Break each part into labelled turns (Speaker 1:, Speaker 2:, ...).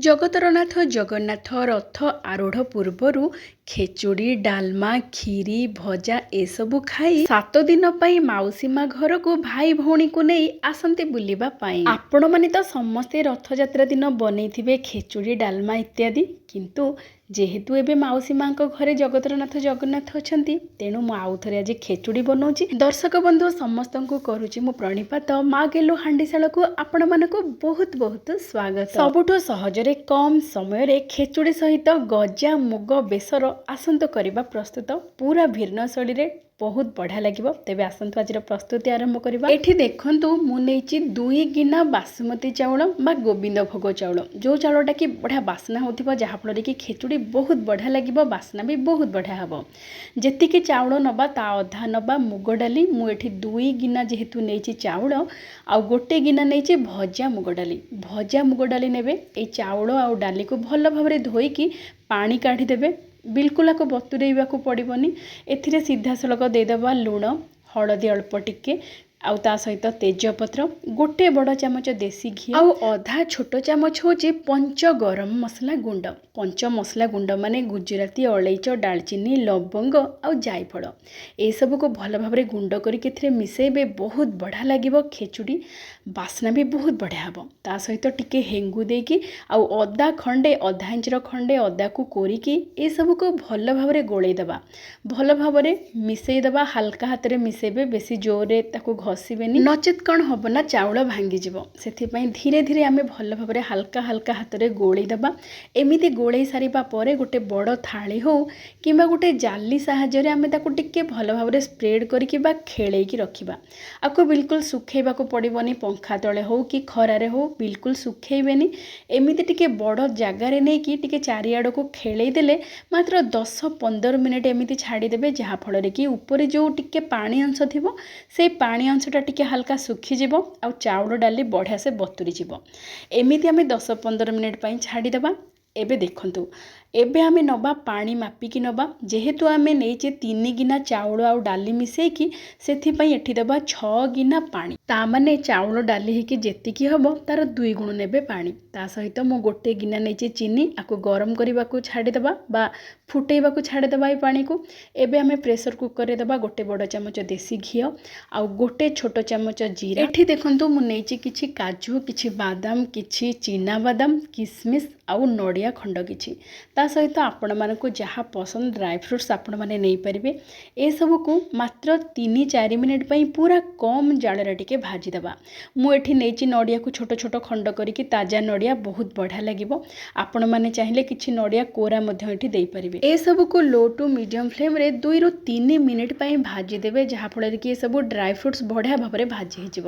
Speaker 1: ଜଗତରନାଥ ଜଗନ୍ନାଥ ରଥ ଆରୂଢ଼ ପୂର୍ବରୁ ଖେଚୁଡ଼ି ଡାଲମା କ୍ଷୀରି ଭଜା ଏସବୁ ଖାଇ 7 ଦିନ ପାଇଁ ମାଉସୀ ମା ଘରକୁ ଭାଇ ଭଉଣୀକୁ ନେଇ ଆସନ୍ତି ବୁଲିବା ପାଇଁ। ଆପଣମାନେ ତ ସମସ୍ତେ ରଥଯାତ୍ରା ଦିନ ବନେଇଥିବେ ଖେଚୁଡ଼ି ଡାଲମା ଇତ୍ୟାଦି, କିନ୍ତୁ ଯେହେତୁ ଏବେ ମାଉସୀ ମାଙ୍କ ଘରେ ଜଗତରନାଥ ଜଗନ୍ନାଥ ଅଛନ୍ତି, ତେଣୁ ମୁଁ ଆଉ ଥରେ ଆଜି ଖେଚୁଡ଼ି ବନଉଛି। ଦର୍ଶକ ବନ୍ଧୁ ସମସ୍ତଙ୍କୁ କରୁଛି ମୁଁ ପ୍ରଣିପାତ। ମା ଗେଲୁ ହାଣ୍ଡିଶାଳକୁ ଆପଣମାନଙ୍କୁ ବହୁତ ବହୁତ ସ୍ୱାଗତ। ସବୁଠୁ ସହଜରେ କମ୍ ସମୟରେ ଖେଚୁଡ଼ି ସହିତ ଗଜା ମୁଗ ବେସର ଆସନ୍ତୁ କରିବା ପ୍ରସ୍ତୁତ। ପୁରା ଭିନ୍ନ ଶୈଳୀରେ ବହୁତ ବଢ଼ିଆ ଲାଗିବ। ତେବେ ଆସନ୍ତୁ ଆଜିର ପ୍ରସ୍ତୁତି ଆରମ୍ଭ କରିବା। ଏଠି ଦେଖନ୍ତୁ ମୁଁ ନେଇଛି 2 ଗିନା ବାସୁମତୀ ଚାଉଳ ବା ଗୋବିନ୍ଦ ଭୋଗ ଚାଉଳ, ଯେଉଁ ଚାଉଳଟା କି ବଢ଼ିଆ ବାସ୍ନା ହେଉଥିବ, ଯାହାଫଳରେ କି ଖେଚୁଡ଼ି ବହୁତ ବଢ଼ିଆ ଲାଗିବ, ବାସ୍ନା ବି ବହୁତ ବଢ଼ିଆ ହେବ। ଯେତିକି ଚାଉଳ ନେବା ତା ଅଧା ନେବା ମୁଗ ଡାଲି। ମୁଁ ଏଠି 2 ଗିନା ଯେହେତୁ ନେଇଛି ଚାଉଳ, ଆଉ 1 ଗିନା ନେଇଛି ଭଜା ମୁଗ ଡାଲି। ଭଜା ମୁଗ ଡାଲି ନେବେ। ଏଇ ଚାଉଳ ଆଉ ଡାଲିକୁ ଭଲ ଭାବରେ ଧୋଇକି ପାଣି କାଢ଼ିଦେବେ। ବିଲକୁଲ ଆକୁ ବତୁରେଇବାକୁ ପଡ଼ିବନି। ଏଥିରେ ସିଧାସଳଖ ଦେଇଦେବା ଲୁଣ, ହଳଦୀ ଅଳ୍ପ ଟିକେ, ଆଉ ତା ସହିତ ତେଜପତ୍ର, 1 ବଡ଼ ଚାମଚ ଦେଶୀ ଘି, ଆଉ ଅଧା ଛୋଟ ଚାମଚ ହେଉଛି ପଞ୍ଚ ଗରମ ମସଲା ଗୁଣ୍ଡ। ପଞ୍ଚ ମସଲା ଗୁଣ୍ଡ ମାନେ ଗୁଜୁରାତି, ଅଳେଇଚ, ଡାଲଚିନି, ଲବଙ୍ଗ ଆଉ ଜାଇଫଳ। ଏସବୁକୁ ଭଲ ଭାବରେ ଗୁଣ୍ଡ କରିକି ଏଥିରେ ମିଶାଇବେ। ବହୁତ ବଢ଼ିଆ ଲାଗିବ ଖେଚୁଡ଼ି, ବାସ୍ନା ବି ବହୁତ ବଢ଼ିଆ ହେବ। ତା ସହିତ ଟିକେ ହେଙ୍ଗୁ ଦେଇକି ଆଉ ଅଦା ଖଣ୍ଡେ, ଅଧା ଇଞ୍ଚର ଖଣ୍ଡେ ଅଦାକୁ କୋରିକି ଏସବୁକୁ ଭଲ ଭାବରେ ଗୋଳେଇ ଦେବା। ଭଲ ଭାବରେ ମିଶାଇ ଦେବା। ହାଲକା ହାତରେ ମିଶାଇବେ, ବେଶୀ ଜୋରରେ ତାକୁ ଘଷିବେନି, ନଚେତ୍ କ'ଣ ହେବ ନା ଚାଉଳ ଭାଙ୍ଗିଯିବ। ସେଥିପାଇଁ ଧୀରେ ଧୀରେ ଆମେ ଭଲ ଭାବରେ ହାଲକା ହାଲକା ହାତରେ ଗୋଳେଇ ଦେବା। ଏମିତି ଗୋଳେଇ ସାରିବା ପରେ ଗୋଟେ ବଡ଼ ଥାଳି ହେଉ କିମ୍ବା ଗୋଟେ ଜାଲି ସାହାଯ୍ୟରେ ଆମେ ତାକୁ ଟିକେ ଭଲ ଭାବରେ ସ୍ପ୍ରେଡ୍ କରିକି ବା ଖେଳେଇକି ରଖିବା। ଆକୁ ବିଲକୁଲ ଶୁଖେଇବାକୁ ପଡ଼ିବନି। ପଙ୍ଖା ତଳେ ହେଉ କି ଖରାରେ ହେଉ ବିଲକୁଲ ଶୁଖେଇବେନି। ଏମିତି ଟିକେ ବଡ଼ ଜାଗାରେ ନେଇକି ଟିକେ ଚାରିଆଡ଼କୁ ଖେଳେଇ ଦେଲେ ମାତ୍ର 10-15 ମିନିଟ୍ ଏମିତି ଛାଡ଼ିଦେବେ, ଯାହାଫଳରେ କି ଉପରେ ଯେଉଁ ଟିକେ ପାଣି ଅଂଶ ଥିବ ସେଇ ପାଣି ଅଂଶଟା ଟିକେ ହାଲକା ଶୁଖିଯିବ ଆଉ ଚାଉଳ ଡାଲି ବଢ଼ିଆ ସେ ବତୁରିଯିବ। ଏମିତି ଆମେ 10-15 ମିନିଟ୍ ପାଇଁ ଛାଡ଼ିଦେବା। ଏବେ ଦେଖନ୍ତୁ, ଏବେ ଆମେ ନେବା ପାଣି ମାପିକି ନେବା। ଯେହେତୁ ଆମେ ନେଇଛେ 3 ଗିନା ଚାଉଳ ଆଉ ଡାଲି ମିଶାଇକି, ସେଥିପାଇଁ ଏଠି ଦେବା 6 ଗିନା ପାଣି। ତା ମାନେ ଚାଉଳ ଡାଲି ହେଇକି ଯେତିକି ହେବ ତାର 2 ଗୁଣ ନେବେ ପାଣି। ତା ସହିତ ମୁଁ 1 ଗିନା ନେଇଛି ଚିନି, ଆକୁ ଗରମ କରିବାକୁ ଛାଡ଼ିଦେବା ବା ଫୁଟେଇବାକୁ ଛାଡ଼ିଦେବା ଏଇ ପାଣିକୁ। ଏବେ ଆମେ ପ୍ରେସର କୁକରରେ ଦେବା 1 ବଡ଼ ଚାମଚ ଦେଶୀ ଘିଅ ଆଉ 1 ଛୋଟ ଚାମଚ ଜିରା। ଏଠି ଦେଖନ୍ତୁ ମୁଁ ନେଇଛି କିଛି କାଜୁ, କିଛି ବାଦାମ, କିଛି ଚିନାବାଦାମ, କିସମିସ୍ ଆଉ ନଡ଼ିଆ ଖଣ୍ଡ କିଛି। ତା ସହିତ ଆପଣମାନଙ୍କୁ ଯାହା ପସନ୍ଦ ଡ୍ରାଏ ଫ୍ରୁଟ୍ସ ଆପଣମାନେ ନେଇପାରିବେ। ଏସବୁକୁ ମାତ୍ର 3-4 ମିନିଟ୍ ପାଇଁ ପୁରା କମ୍ ଜାଳରେ ଟିକେ ଭାଜିଦେବା। ମୁଁ ଏଠି ନେଇଛି ନଡ଼ିଆକୁ ଛୋଟ ଛୋଟ ଖଣ୍ଡ କରିକି, ତାଜା ନଡ଼ିଆ, ବହୁତ ବଢ଼ିଆ ଲାଗିବ। ଆପଣମାନେ ଚାହିଁଲେ କିଛି ନଡ଼ିଆ କୋରା ମଧ୍ୟ ଏଠି ଦେଇପାରିବେ। ଏସବୁକୁ ଲୋ ଟୁ ମିଡ଼ିୟମ୍ ଫ୍ଲେମ୍ରେ 2-3 ମିନିଟ୍ ପାଇଁ ଭାଜିଦେବେ, ଯାହାଫଳରେ କି ଏସବୁ ଡ୍ରାଏ ଫ୍ରୁଟ୍ସ ବଢ଼ିଆ ଭାବରେ ଭାଜି ହେଇଯିବ।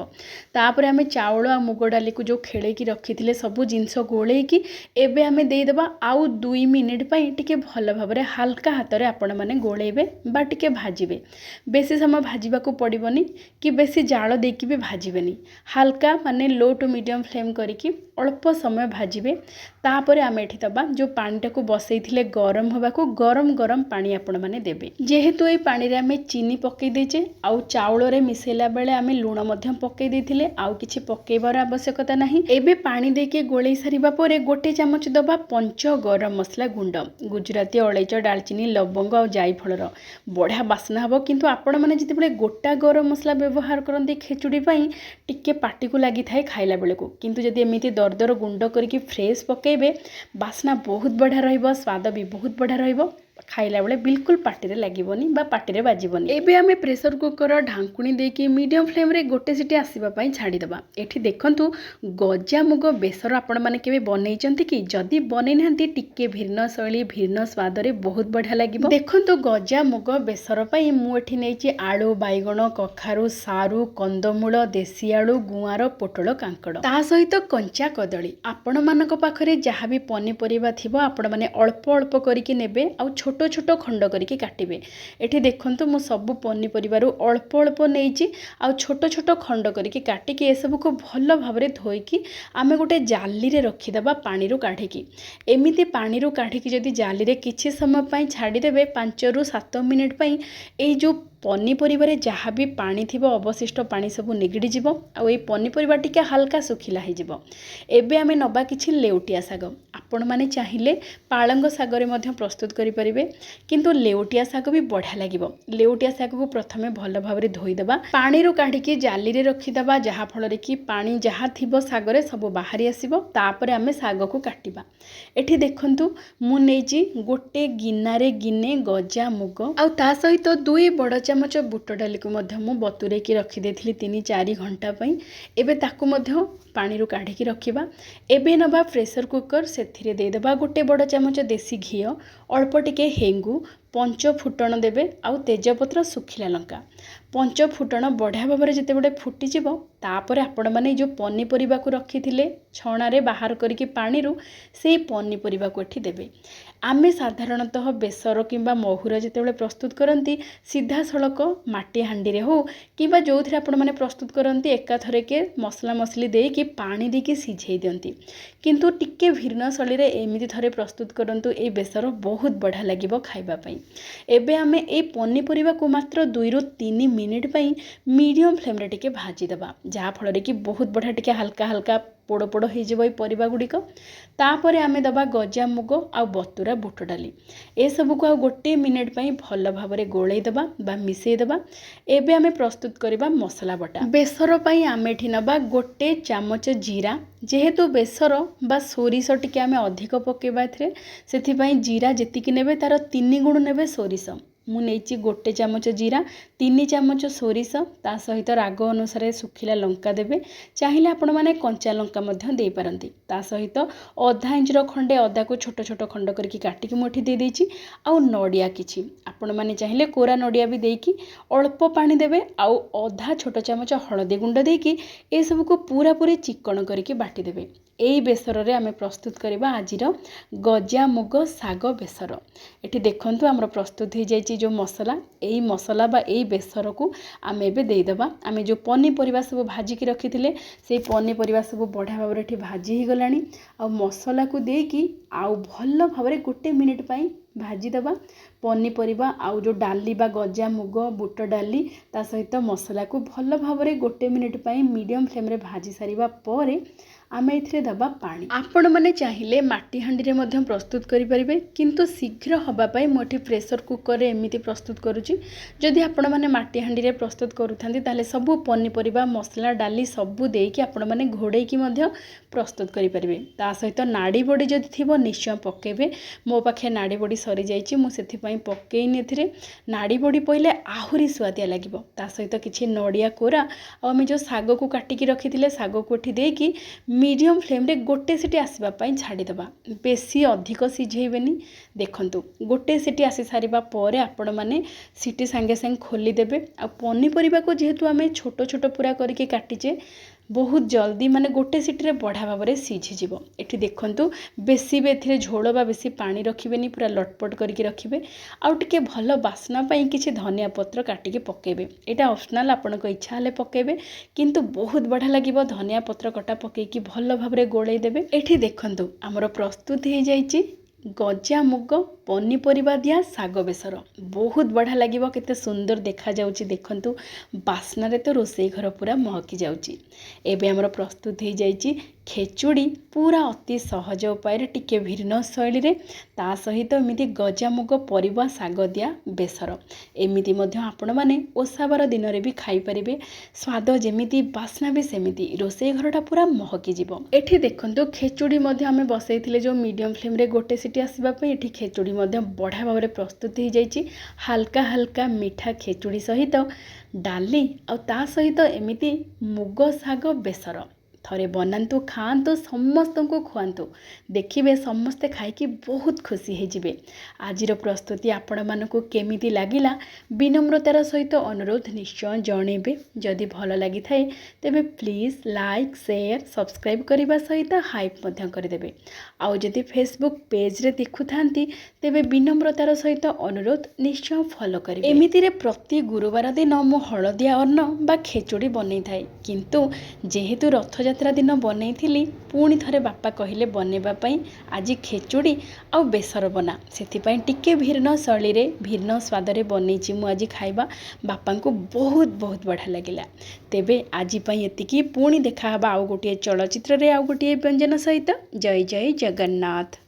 Speaker 1: ତାପରେ ଆମେ ଚାଉଳ ଆଉ ମୁଗ ଡାଲିକୁ ଯେଉଁ ଖେଳେଇକି ରଖିଥିଲେ ସବୁ ଜିନିଷ ଗୋଳେଇକି ଏବେ ଆମେ ଦେଇଦେବା। ଆଉ 2 ମିନିଟ୍ ପାଇଁ ଟିକେ ଭଲ ଭାବରେ ହାଲକା ହାତରେ ଆପଣମାନେ ଗୋଳେଇବେ ବା ଟିକେ ଭାଜିବେ। ବେଶୀ ସମୟ ଭାଜିବାକୁ ପଡ଼ିବନି କି ବେଶୀ ଜାଳ ଦେଇକି ବି ଭାଜିବେନି। ହାଲକା ମାନେ ଲୋ ଟୁ ମିଡ଼ିୟମ୍ ଫ୍ଲେମ୍ କରିକି ଅଳ୍ପ ସମୟ ଭାଜିବେ। ତାପରେ ଆମେ ଏଠି ଦେବା ଯେଉଁ ପାଣିଟାକୁ ବସେଇଥିଲେ ଗରମ ହେବାକୁ, ଗରମ ଗରମ ପାଣି ଆପଣମାନେ ଦେବେ। ଯେହେତୁ ଏଇ ପାଣିରେ ଆମେ ଚିନି ପକାଇ ଦେଇଛେ ଆଉ ଚାଉଳରେ ମିଶାଇଲା ବେଳେ ଆମେ ଲୁଣ ମଧ୍ୟ ପକାଇ ଦେଇଥିଲେ, ଆଉ କିଛି ପକାଇବାର ଆବଶ୍ୟକତା ନାହିଁ। ଏବେ ପାଣି ଦେଇକି ଗୋଳେଇ ସାରିବା ପରେ 1 ଚାମଚ ଦେବା ପଞ୍ଚ ଗରମ ମସଲା ଗୁଣ୍ଡ। ଗୁଜୁରାତି, ଅଳେଇଚ, ଡାଲଚିନି, ଲବଙ୍ଗ ଆଉ ଜାଇଫଳର ବଢ଼ିଆ ବାସ୍ନା ହେବ। କିନ୍ତୁ ଆପଣମାନେ ଯେତେବେଳେ ଗୋଟା ଗରମ ମସଲା ବ୍ୟବହାର କରନ୍ତି ଖେଚୁଡ଼ି ପାଇଁ, ଟିକେ ପାଟିକୁ ଲାଗିଥାଏ ଖାଇଲା ବେଳକୁ। କିନ୍ତୁ ଯଦି ଏମିତି ଦରଦର ଗୁଣ୍ଡ କରିକି ଫ୍ରେଶ୍ ପକାଇବେ, ବାସ୍ନା ବହୁତ ବଢ଼ିଆ ରହିବ, ସ୍ୱାଦ ବି ବହୁତ ବଢ଼ିଆ ରହିବ। ଖାଇଲା ବେଳେ ବିଲକୁଲ ପାଟିରେ ଲାଗିବନି ବା ପାଟିରେ ବାଜିବନି। ଏବେ ଆମେ ପ୍ରେସର କୁକର ଢାଙ୍କୁଣୀ ଦେଇକି ମିଡ଼ିୟମ୍ ଫ୍ଲେମ୍ରେ 1 ସିଟି ଆସିବା ପାଇଁ ଛାଡ଼ିଦେବା। ଏଠି ଦେଖନ୍ତୁ ଗଜା ମୁଗ ବେସର ଆପଣମାନେ କେବେ ବନେଇଛନ୍ତି କି? ଯଦି ବନେଇ ନାହାନ୍ତି, ଟିକେ ଭିନ୍ନ ଶୈଳୀ ଭିନ୍ନ ସ୍ୱାଦରେ ବହୁତ ବଢ଼ିଆ ଲାଗିବ। ଦେଖନ୍ତୁ ଗଜା ମୁଗ ବେସର ପାଇଁ ମୁଁ ଏଠି ନେଇଛି ଆଳୁ, ବାଇଗଣ, କଖାରୁ, ସାରୁ, କନ୍ଦମୂଳ, ଦେଶୀ ଆଳୁ, ଗୁଆଁର, ପୋଟଳ, କାଙ୍କଡ଼, ତା ସହିତ କଞ୍ଚା କଦଳୀ। ଆପଣମାନଙ୍କ ପାଖରେ ଯାହା ବି ପନିପରିବା ଥିବ ଆପଣମାନେ ଅଳ୍ପ ଅଳ୍ପ କରିକି ନେବେ ଆଉ ଛୋଟ ଛୋଟ ଖଣ୍ଡ କରିକି କାଟିବେ। ଏଠି ଦେଖନ୍ତୁ ମୁଁ ସବୁ ପନିପରିବାରୁ ଅଳ୍ପ ଅଳ୍ପ ନେଇଛି ଆଉ ଛୋଟ ଛୋଟ ଖଣ୍ଡ କରିକି କାଟିକି ଏସବୁକୁ ଭଲ ଭାବରେ ଧୋଇକି ଆମେ ଗୋଟେ ଜାଲିରେ ରଖିଦେବା ପାଣିରୁ କାଢ଼ିକି। ଏମିତି ପାଣିରୁ କାଢ଼ିକି ଯଦି ଜାଲିରେ କିଛି ସମୟ ପାଇଁ ଛାଡ଼ିଦେବେ, 5-7 ମିନିଟ୍ ପାଇଁ, ଏଇ ଯେଉଁ ପନିପରିବାରେ ଯାହା ବି ପାଣି ଥିବ ଅବଶିଷ୍ଟ ପାଣି ସବୁ ନିଗିଡ଼ିଯିବ ଆଉ ଏଇ ପନିପରିବା ଟିକେ ହାଲକା ଶୁଖିଲା ହେଇଯିବ। ଏବେ ଆମେ ନେବା କିଛି ଲେଉଟିଆ ଶାଗ। आपण माने चाहिए पालंग सागरे मध्य प्रस्तुत करें किंतु लेउटिया साग भी बढ़िया लगे। लेउटिया साग को प्रथमे भल भाव धोईदेवा पानी काढ़ी जाली रे रखीदेवा जहाँफल कि पानी जहाँ थी सागरे सब बाहरी आसो तापर आम साग को काटिबा। एठी देखंतु मु नेइची गोटे गिनारे गिने गजा मुग आउ ता सहित 2 बड़ चामच बुट डाली को मध्य मु बतुरेकी रखी देथिली 3-4 घंटा पई। एबे ताकू मध्य पानी रू काढ़ी रखिबा। एबे नबा प्रेशर कुकर सेथिरे दे देबा गोटे बड़ चामच देसी घी अल्प टिके हेंगु 5 फुटण देबे आउ तेजपत्र सुखिला लंका 5 फुटण बढ़िया भाव में जिते फुटीज तापर आपण मैंने जो पनीपरिया को रखी छणारे बाहर करके पानी से पनीपरिया को एठी देबे। आमे साधारणतः बेसर किंबा महुर जिते प्रस्तुत करती सीधा सड़क माटी हांडी हो कि जो थे आपण मैंने प्रस्तुत करती एकाथरे के मसला मसली देकी पानी देकी सिझे दिंती किंतु टिके भिन्न शैली रे एमिति थरे प्रस्तुत करंतु ए बेसर बहुत बढ़िया लगिबो खाइबा पई। एबे आमे ए पनीपरिया को मात्र 2-3 मिनिट पई मीडियम फ्लेम रे टिके भाजी देबा जहाँ फल कि बहुत बढ़िया टिके हल्का हल्का पोड़ पोड़ हो परिबा गुड़िक। तापर आमे दबा गजा मुग आ बतुरा बुट डाली ए सब को आ गोटे मिनिट पई भल भाव में गोलई देबा बा मिसई देबा। एबे आमे प्रस्तुत करबा मसला बटा। बेसर पई आमे एठी नबा गोटे चामच जीरा जेहेतु बेसर बा सोरिष टिके आमे अधिक पकेबा एथरे सेथिपई जीरा जेतिकी नेबे तार 3 गुण नेबे सोरिष। मु नेइची गोटे चामच जीरा 3 चामच सोरिष ता सहित राग अनुसार सुखिला लंका देबे चाहिए आपण माने कंचा लंका मध्य दे पारंती। ता सहित आधा इंच खंडे अदा को छोट छोट खंड करके काटिकी मुठी दे देइची आउ नडिया किछि आपण माने चाहिए कोरा नडिया भी देकी अल्प पानी देबे आउ आधा छोट चामच हळदी गुंड देकी ए सब को पूरा पूरी चिकन करके बाटी देबे। एई बेसर रे आमे प्रस्तुत करबा आजिर गजा मुग साग बेसर। एठी देखंतु हमर प्रस्तुत हो जाइछि जो मसला एई मसला बा एई बेसर को आमे एबे देई देबा। आमे जो पनीपरिया सब भाजी की रखिथिले से पनीपरिया सब बढ़िया भाव रे एठी भाजी ही गलानी आ मसला को देकी आउ भल भाव रे गोटे मिनिट पई भाजी देबा। पनीपरिया आउ जो डाली बा गजा मुग बुट डाली ता सहित मसला को भल भाव रे गोटे मिनिट पई मीडियम फ्लेम रे भाजी सारिबा परे आमे इथरे दबा पानी। आपण माने चाहिए माटी हांडी रे मध्य प्रस्तुत करि परिबे किंतु शीघ्र हबा पई मोठी प्रेशर कुकर रे एमिति प्रस्तुत करूची। जदि आपण माने माटी हांडी रे प्रस्तुत करूथांती ताले सब पनीपरिया मसला डाली सबु देकी आपण माने घोड़े की मध्य प्रस्तुत करि परिबे। ता सहित नाड़ी बड़ी जदि थिबो निश्चय पकेबे। मो पाखे नाड़ी बड़ी सरी जाइची मु सेथि पई पकेइनी एथिरे नाड़ी बड़ी पइले आहुरी स्वादिया लागिबो। ता सहित किछि नडिया कोरा आ हम जो साग को काटिकी रखिथिले साग को एठी देकी मीडियम फ्लेम रे गोटे सीटी आसवा पई छाड़ी देबा। बेसी अधिक सिझेइबेनी। देखंतु गोटे सीटी आसी सारिबा परे आपण माने सीटी संगे संग खोली देबे। आ पनीपरिया को जेहेतु आमे छोट छोट पूरा करके काटिचे बहुत जल्दी माने गोटे सीटी रे बढ़ा भाव में सीझी जीवो। एठी देखंतु बेसी भी एथिरे झोल बा बेसी पानी रखिबेनी पूरा लटपट करके रखिबे। आउ टिके भल बास्ना पई किछि धनिया पत्र काटिके पकेबे। एटा ऑप्शनल आपनको इच्छा हले पकेबे किंतु बहुत बढ़िया लागिबो। धनिया पत्र कटा पकेकी भल भाव में गोळेई देबे। एठी देखंतु हमर प्रस्तुत हो जाइछि गजा मुग पनीपरिया दिया साग बेसर। बहुत बढ़िया लगिबो केते सुंदर देखा जाउची। देखंतु बास्ना रे तो रोसई घर पूरा महकी जाउची। एबे हमर प्रस्तुत हो जाइछि खेचुड़ी पूरा अति सहज उपाय टिके भिन्न शैली रे ता सहित एमिति गजा मुग परिवा साग दिया बेसर। एमिति मध्य आपण माने ओसाबार दिन रे भी खाई परिबे। स्वाद जेमिति बास्ना भी सेमिति रोसई घरटा पूरा महकी जीवो। एठी देखंतु खेचुड़ी मध्य हमें बसैथिले जो मीडियम फ्लेम रे गोटे सीटी आसीबा पे एठी खेचुड़ी मध्य बढ़िया भाव में प्रस्तुत हो जाइछि। हल्का हल्का मीठा खेचुड़ी सहित डाली आ ता सहित एमिति मुग साग बेसर। थरे बनातु खातु समस्त को खुआतु देखिए समस्ते खाई बहुत खुशी होजिबे। आजिर प्रस्तुति आपण मानकु केमिति लागिला विनम्रतार सहित अनुरोध निश्चय जणेबे। जदि भल लगी थाए तेबे प्लीज लाइक शेयर सब्सक्राइब करने सहित हाइप मध्य करदेबे। आउ जदि फेसबुक पेज रे देखु थांती तेबे विनम्रतार सहित अनुरोध निश्चय फॉलो करिवे। एमितिरे प्रति गुरुवार दिन मु हळदिया अन्न बा खेचुड़ी बनै थाए किंतु जेहेतु रथ यात्रा दिन बनई पुणी थरे बापा कहले बनैबा पई आज खेचुड़ी आ बेसर बना सेथिपई टिके भिन्न शैली रे भिन्न स्वाद रे बनैछि मु आज खाइबा बापा को बहुत बहुत बढ़िया लगिला। तेबे आज पई एतिकी पुणी देखा हबा आउ गोटे चलचित्र रे आउ गोटे व्यंजन सहित। जय जय जगन्नाथ।